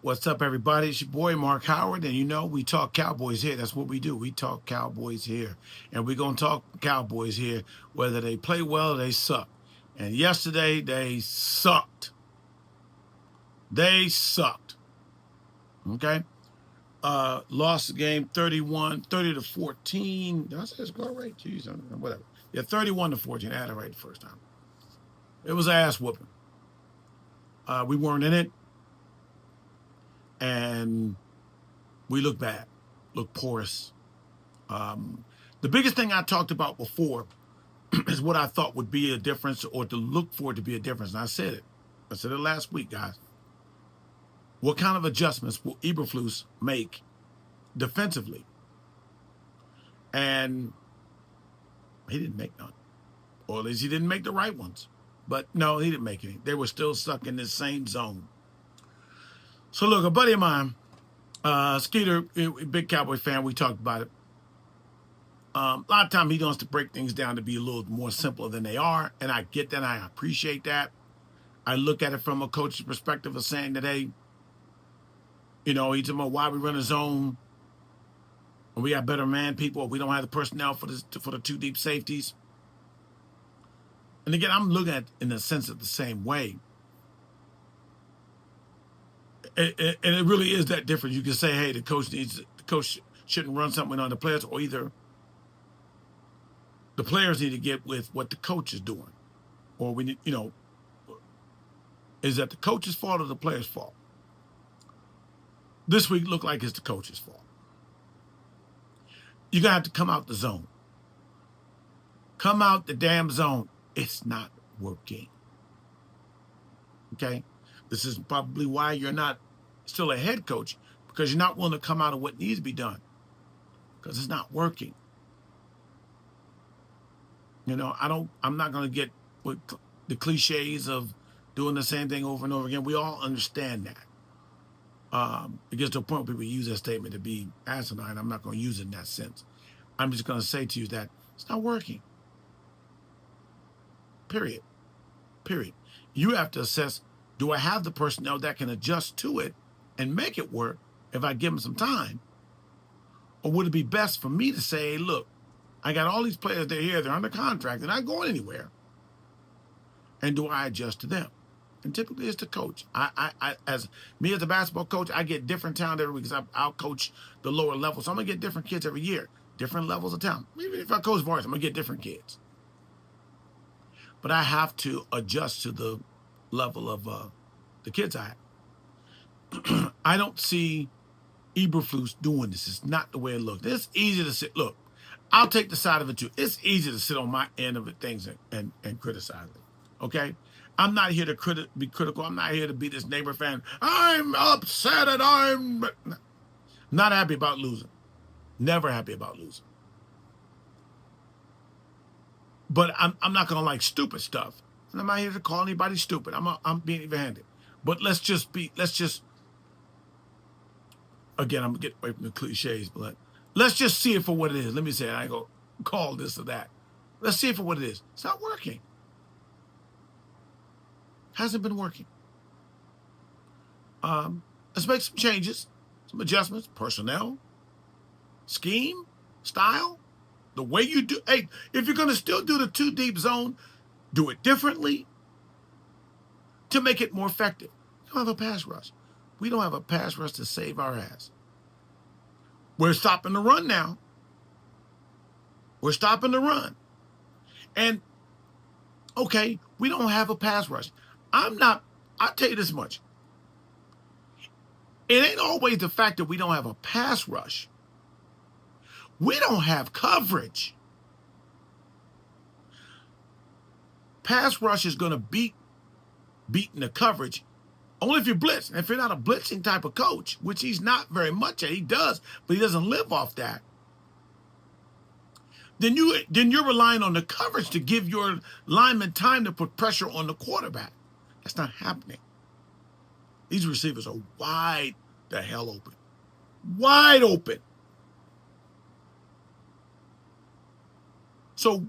What's up, everybody? It's your boy, Mark Howard, and you know, we talk Cowboys here. That's what we do. We talk Cowboys here, and we're going to talk Cowboys here, whether they play well or they suck. And yesterday, they sucked. They sucked. Okay? Lost the game 30-14. Did I say the score right? Jeez, whatever. Yeah, 31-14. I had it right the first time. It was an ass whooping. We weren't in it. And we look bad, look porous. The biggest thing I talked about before is what I thought would be a difference, or to look for it to be a difference. And I said it. I said it last week, guys. What kind of adjustments will Eberflus make defensively? And he didn't make none. Or at least he didn't make the right ones. But no, he didn't make any. They were still stuck in this same zone. So look, a buddy of mine, Skeeter, big Cowboy fan, we talked about it. A lot of times he wants to break things down to be a little more simpler than they are, and I get that, and I appreciate that. I look at it from a coach's perspective of saying that, hey, you know, he's talking about why we run a zone, and we got better man people, we don't have the personnel for the two deep safeties. And again, I'm looking at it in a sense of the same way. And it really is that different. You can say, hey, the coach shouldn't run something on the players, or either the players need to get with what the coach is doing, or we need, you know, is that the coach's fault or the player's fault? This week looked like it's the coach's fault. You're gonna have to come out the zone. Come out the damn zone. It's not working. Okay? This is probably why you're not still a head coach, because you're not willing to come out of what needs to be done, because it's not working. You know, I'm not going to get with the cliches of doing the same thing over and over again. We all understand that. It gets to a point where people use that statement to be asinine. I'm not going to use it in that sense. I'm just going to say to you that it's not working. Period. Period. You have to assess, do I have the personnel that can adjust to it and make it work if I give them some time? Or would it be best for me to say, hey, look, I got all these players, they're here, they're under contract, they're not going anywhere. And do I adjust to them? And typically it's the coach. As a basketball coach, I get different talent every week, because I'll coach the lower level. So I'm going to get different kids every year, different levels of talent. Even if I coach varsity, I'm going to get different kids. But I have to adjust to the level of the kids I have. I don't see Eberflus doing this. It's not the way it looks. It's easy to sit. Look, I'll take the side of it too. It's easy to sit on my end of it, things and criticize it. Okay? I'm not here to be critical. I'm not here to be this neighbor fan. I'm upset and I'm not happy about losing. Never happy about losing. But I'm not gonna like stupid stuff. And I'm not here to call anybody stupid. I'm being even-handed. But let's just again, I'm gonna get away from the cliches, but let's just see it for what it is. Let me say it. I ain't gonna call this or that. Let's see it for what it is. It's not working. Hasn't been working. Let's make some changes, some adjustments, personnel, scheme, style. The way you do, hey, if you're going to still do the two deep zone, do it differently to make it more effective. You don't have a pass rush. We don't have a pass rush to save our ass. We're stopping the run now. We're stopping the run. And, okay, we don't have a pass rush. I'll tell you this much. It ain't always the fact that we don't have a pass rush. We don't have coverage. Pass rush is going to beating the coverage only if you blitz. And if you're not a blitzing type of coach, which he's not very much at, he does, but he doesn't live off that, then you're relying on the coverage to give your lineman time to put pressure on the quarterback. That's not happening. These receivers are wide the hell open. Wide open. So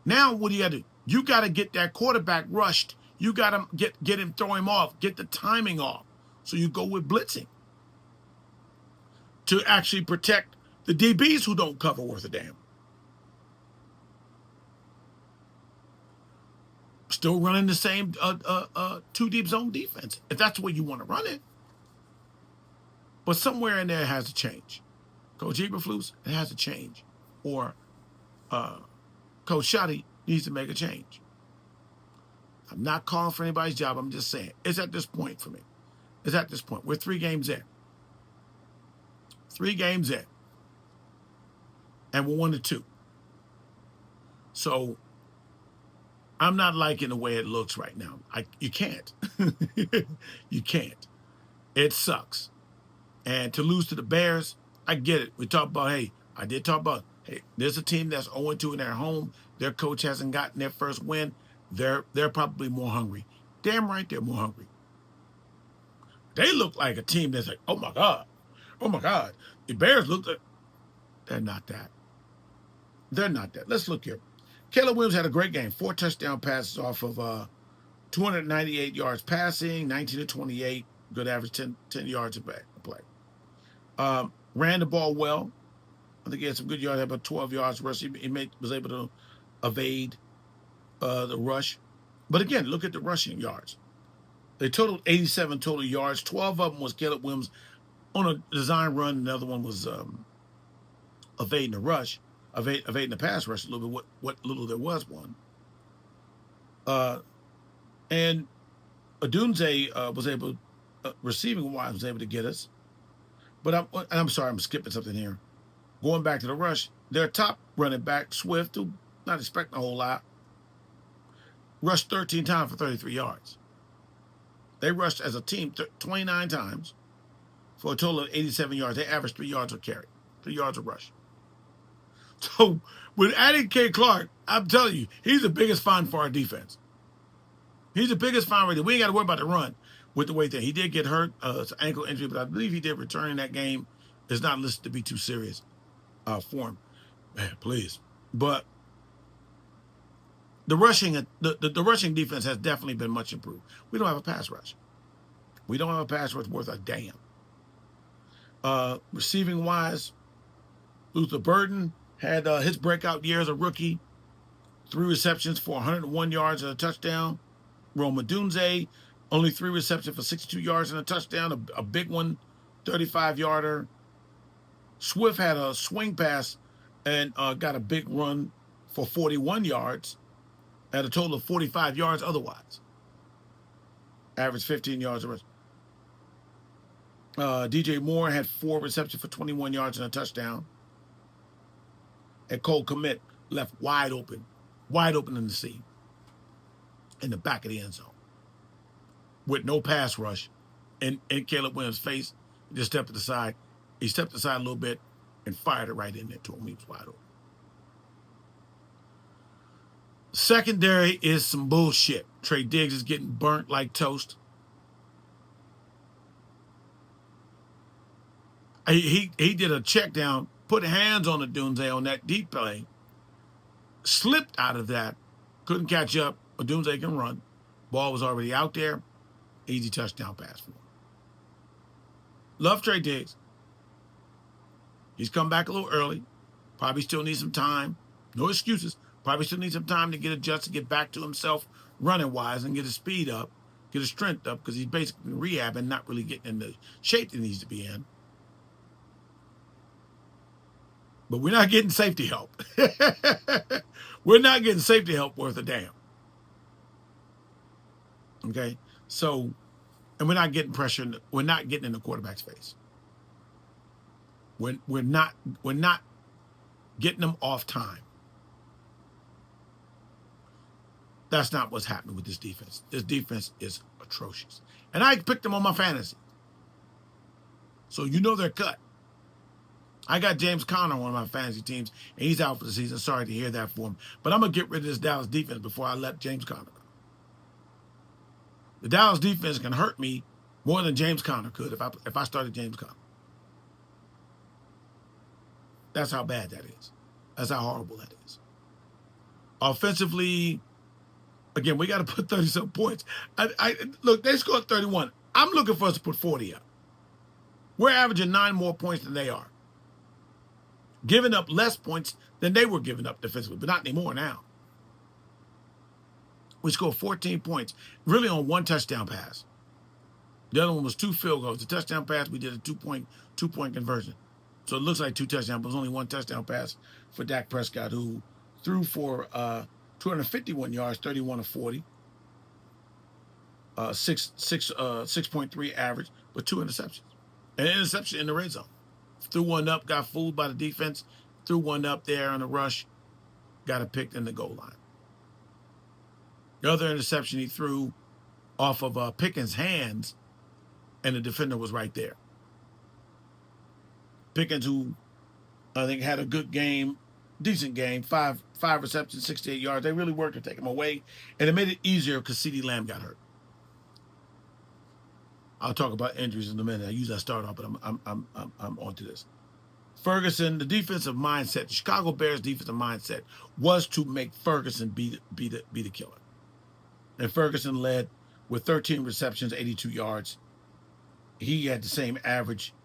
now what do you got to do? You got to get that quarterback rushed. You got to get him, throw him off, get the timing off. So you go with blitzing to actually protect the DBs who don't cover worth a damn. Still running the same two deep zone defense if that's the way you want to run it. But somewhere in there it has to change. Coach Eberflus, it has to change. Or Coach Shotty needs to make a change. I'm not calling for anybody's job. I'm just saying it's at this point for me. It's at this point. We're 3 games in. 3 games in. And we're 1-2. So I'm not liking the way it looks right now. You can't. You can't. It sucks. And to lose to the Bears, I get it. We talked about, I did talk about, there's a team that's 0-2 in their home. Their coach hasn't gotten their first win. They're probably more hungry. Damn right they're more hungry. They look like a team that's like, oh my God. The Bears look like, they're not that. They're not that. Let's look here. Caleb Williams had a great game. 4 touchdown passes off of 298 yards passing, 19 to 28, good average, 10 yards a play. Ran the ball well. I think he had some good yards, had about 12 yards rush. He was able to evade the rush. But again, look at the rushing yards. They totaled 87 total yards. 12 of them was Caleb Williams on a design run. Another one was evading the rush, evading the pass rush a little bit, what little there was one. And Odunze was able, receiving wise, was able to get us. But I'm sorry, I'm skipping something here. Going back to the rush, their top running back, Swift, who not expecting a whole lot, rushed 13 times for 33 yards. They rushed as a team 29 times for a total of 87 yards. They averaged 3 yards a carry, 3 yards a rush. So with adding K. Clark, I'm telling you, he's the biggest find for our defense. He's the biggest find right there. We ain't got to worry about the run with the way that he did get hurt, it's an ankle injury, but I believe he did return in that game. It's not listed to be too serious for him. Man, please. But the rushing defense has definitely been much improved. We don't have a pass rush. We don't have a pass rush worth a damn. Receiving wise, Luther Burden had his breakout year as a rookie. 3 receptions for 101 yards and a touchdown. Rome Odunze, only 3 receptions for 62 yards and a touchdown. A big one, 35-yarder. Swift had a swing pass and got a big run for 41 yards. At a total of 45 yards otherwise. Average 15 yards a rush. DJ Moore had 4 receptions for 21 yards and a touchdown. And Cole Kmet left wide open in the seam, in the back of the end zone, with no pass rush. In Caleb Williams' face, he just stepped to the side. He stepped aside a little bit and fired it right in there to him. He was wide open. Secondary is some bullshit. Trey Diggs is getting burnt like toast. He did a check down, put hands on the Odunze on that deep play, slipped out of that, couldn't catch up. Odunze can run. Ball was already out there. Easy touchdown pass for him. Love Trey Diggs. He's come back a little early. Probably still needs some time. No excuses. Probably still needs some time to get adjusted, get back to himself running-wise and get his speed up, get his strength up, because he's basically in rehab and not really getting in the shape that he needs to be in. But we're not getting safety help. We're not getting safety help worth a damn. Okay? So, and we're not getting pressure. We're not getting in the quarterback's face. We're not getting them off time. That's not what's happening with this defense. This defense is atrocious. And I picked them on my fantasy. So you know they're cut. I got James Conner on one of my fantasy teams, and he's out for the season. Sorry to hear that for him. But I'm going to get rid of this Dallas defense before I let James Conner go. The Dallas defense can hurt me more than James Conner could if I started James Conner. That's how bad that is. That's how horrible that is. Offensively, again, we got to put 30-some points. Look, they scored 31. I'm looking for us to put 40 up. We're averaging 9 more points than they are. Giving up less points than they were giving up defensively, but not anymore now. We scored 14 points, really on 1 touchdown pass. The other one was 2 field goals. The touchdown pass, we did a two-point conversion. So it looks like 2 touchdowns, but it was only 1 touchdown pass for Dak Prescott, who threw for 251 yards, 31 of 40, 6.3 average, but 2 interceptions. An interception in the red zone. Threw one up, got fooled by the defense. Threw one up there on a rush, got it picked in the goal line. The other interception he threw off of Pickens' hands, and the defender was right there. Pickens, who I think had a good game, decent game, five receptions, 68 yards. They really worked to take him away, and it made it easier because CeeDee Lamb got hurt. I'll talk about injuries in a minute. I usually start off, but I'm onto this. Ferguson, the defensive mindset, the Chicago Bears defensive mindset was to make Ferguson be the killer. And Ferguson led with 13 receptions, 82 yards. He had the same average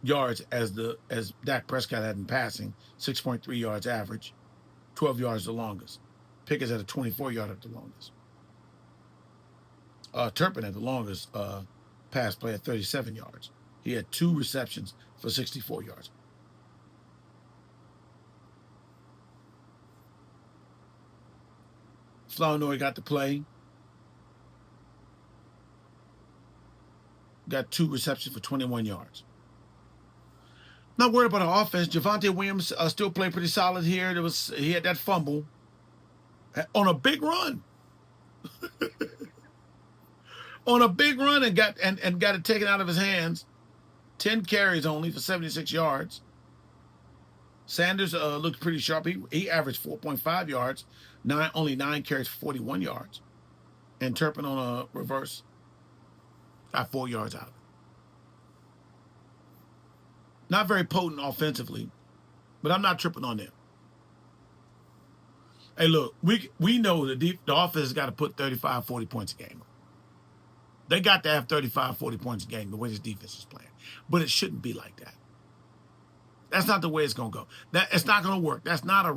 yards as Dak Prescott had in passing, 6.3 yards average, 12 yards the longest. Pickens had a 24-yard at the longest. Turpin had the longest pass play at 37 yards. He had 2 receptions for 64 yards. Flournoy got to play. Got 2 receptions for 21 yards. Not worried about our offense. Javonte Williams still played pretty solid here. He had that fumble on a big run. On a big run and got it taken out of his hands. 10 carries only for 76 yards. Sanders looked pretty sharp. He averaged 4.5 yards, only 9 carries for 41 yards. And Turpin on a reverse got 4 yards out of it. Not very potent offensively, but I'm not tripping on them. Hey, look, we know the offense has got to put 35, 40 points a game. They got to have 35, 40 points a game the way this defense is playing. But it shouldn't be like that. That's not the way it's going to go. It's not going to work. That's not a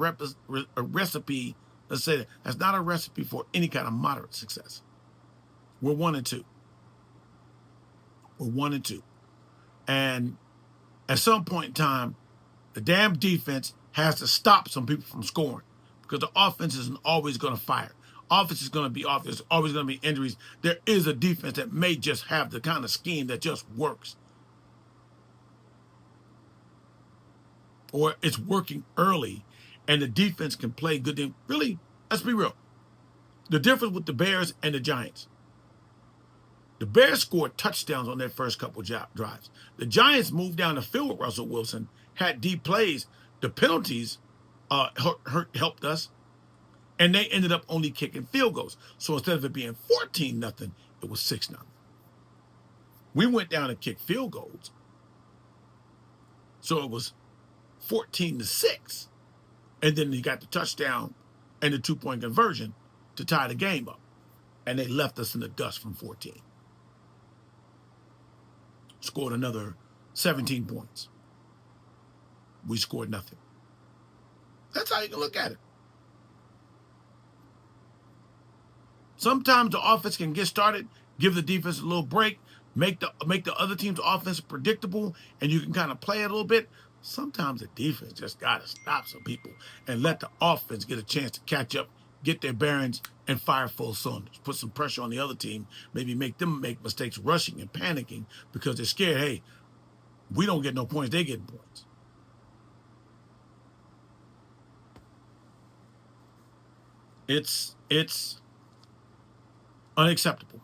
recipe. Let's say that. That's not a recipe for any kind of moderate success. We're 1-2. We're 1-2. And at some point in time, the damn defense has to stop some people from scoring because the offense isn't always going to fire. Offense is going to be offense. There's always going to be injuries. There is a defense that may just have the kind of scheme that just works. Or it's working early, and the defense can play good. Really, let's be real. The difference with the Bears and the Giants. The Bears scored touchdowns on their first couple drives. The Giants moved down the field with Russell Wilson, had deep plays. The penalties helped us, and they ended up only kicking field goals. So instead of it being 14-0, it was 6-0. We went down and kicked field goals. So it was 14-6. And then he got the touchdown and the 2-point conversion to tie the game up. And they left us in the dust from 14. Scored another 17 points. We scored nothing. That's how you can look at it. Sometimes the offense can get started, give the defense a little break, make the other team's offense predictable, and you can kind of play it a little bit. Sometimes the defense just got to stop some people and let the offense get a chance to catch up, get their bearings, and fire full cylinders. Put some pressure on the other team, maybe make them make mistakes rushing and panicking because they're scared, hey, we don't get no points, they get points. It's unacceptable.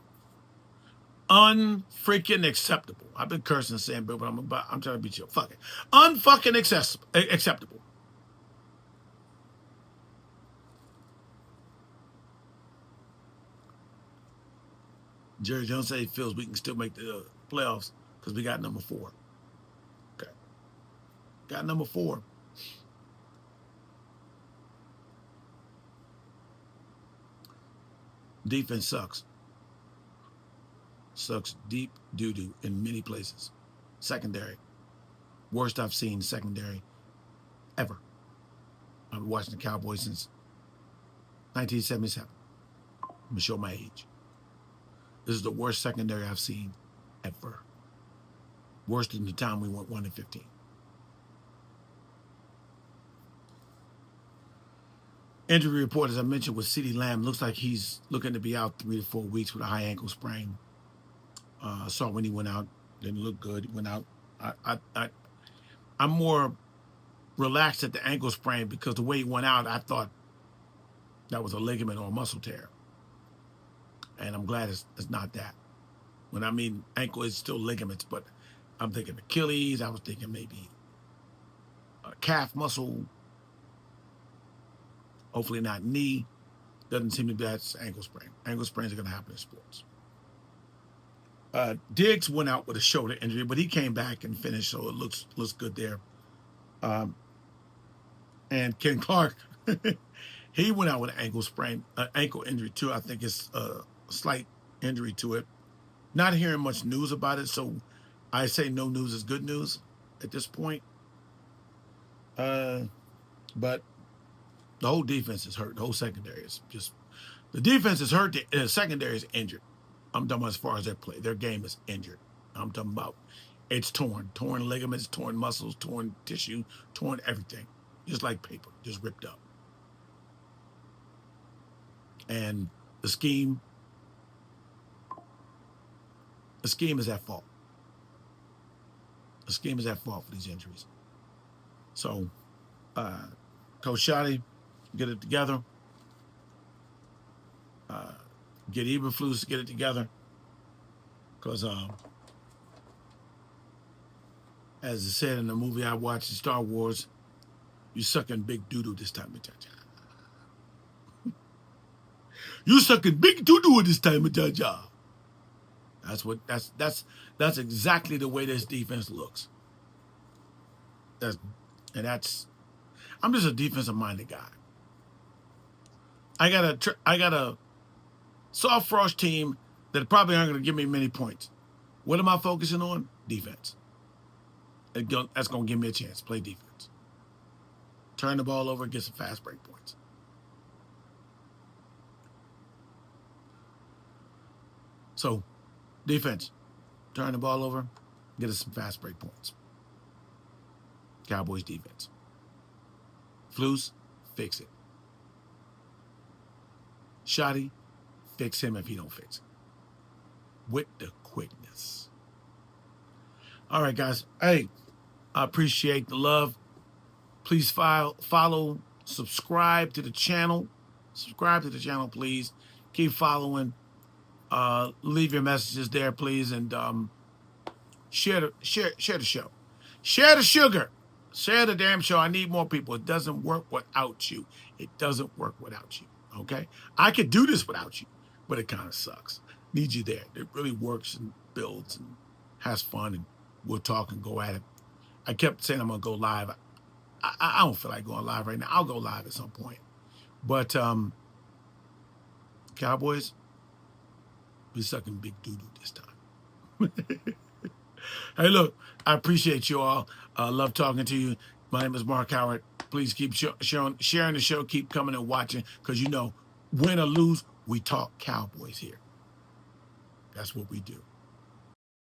Unfreaking acceptable. I've been cursing and saying, but I'm trying to beat you. Fuck it. Unfucking acceptable. Jerry Jones said he feels we can still make the playoffs because we got number 4. Okay. Got number 4. Defense sucks. Sucks deep doo-doo in many places. Secondary. Worst I've seen secondary ever. I've been watching the Cowboys since 1977. I'm going to show my age. This is the worst secondary I've seen ever. Worse than the time we went 1-15. Injury report, as I mentioned, with CeeDee Lamb, looks like he's looking to be out 3 to 4 weeks with a high ankle sprain. Saw when he went out, didn't look good. He went out. I'm more relaxed at the ankle sprain because the way he went out, I thought that was a ligament or a muscle tear. And I'm glad it's not that. When I mean ankle, it's still ligaments, but I'm thinking Achilles. I was thinking maybe a calf muscle. Hopefully not knee. Doesn't seem to be that ankle sprain. Ankle sprains are going to happen in sports. Diggs went out with a shoulder injury, but he came back and finished, so it looks good there. And Ken Clark, he went out with an ankle sprain, ankle injury too. I think it's a slight injury to it. Not hearing much news about it, so I say no news is good news at this point. But the whole defense is hurt. The whole secondary is just, the defense is hurt. The secondary is injured. I'm talking about as far as their play. Their game is injured. I'm talking about it's torn ligaments, torn muscles, torn tissue, torn everything. Just like paper, just ripped up. And the scheme is at fault. The scheme is at fault for these injuries. So, Coach Shotty, get it together. Get Eberflus to get it together. Because, as I said in the movie I watched, Star Wars, you sucking big doo-doo this time of Jaja. You sucking big doo-doo this time of Jaja. That's exactly the way this defense looks. I'm just a defensive-minded guy. I got a soft frost team that probably aren't going to give me many points. What am I focusing on? Defense. That's going to give me a chance. Play defense. Turn the ball over, get some fast break points. So, defense. Turn the ball over, get us some fast break points. Cowboys defense. Flus, fix it. Shotty, fix him if he don't fix it. With the quickness. All right, guys. Hey, I appreciate the love. Please follow, subscribe to the channel. Subscribe to the channel, please. Keep following. Leave your messages there, please, and share the show. Share the sugar. Share the damn show. I need more people. It doesn't work without you. It doesn't work without you. Okay? I could do this without you, but it kind of sucks. Need you there. It really works and builds and has fun, and we'll talk and go at it. I kept saying I'm gonna go live. I don't feel like going live right now. I'll go live at some point. But Cowboys, we sucking big doo-doo this time. Hey, look, I appreciate you all. Love talking to you. My name is Mark Howard. Please keep sharing the show. Keep coming and watching, because you know, win or lose, we talk Cowboys here. That's what we do.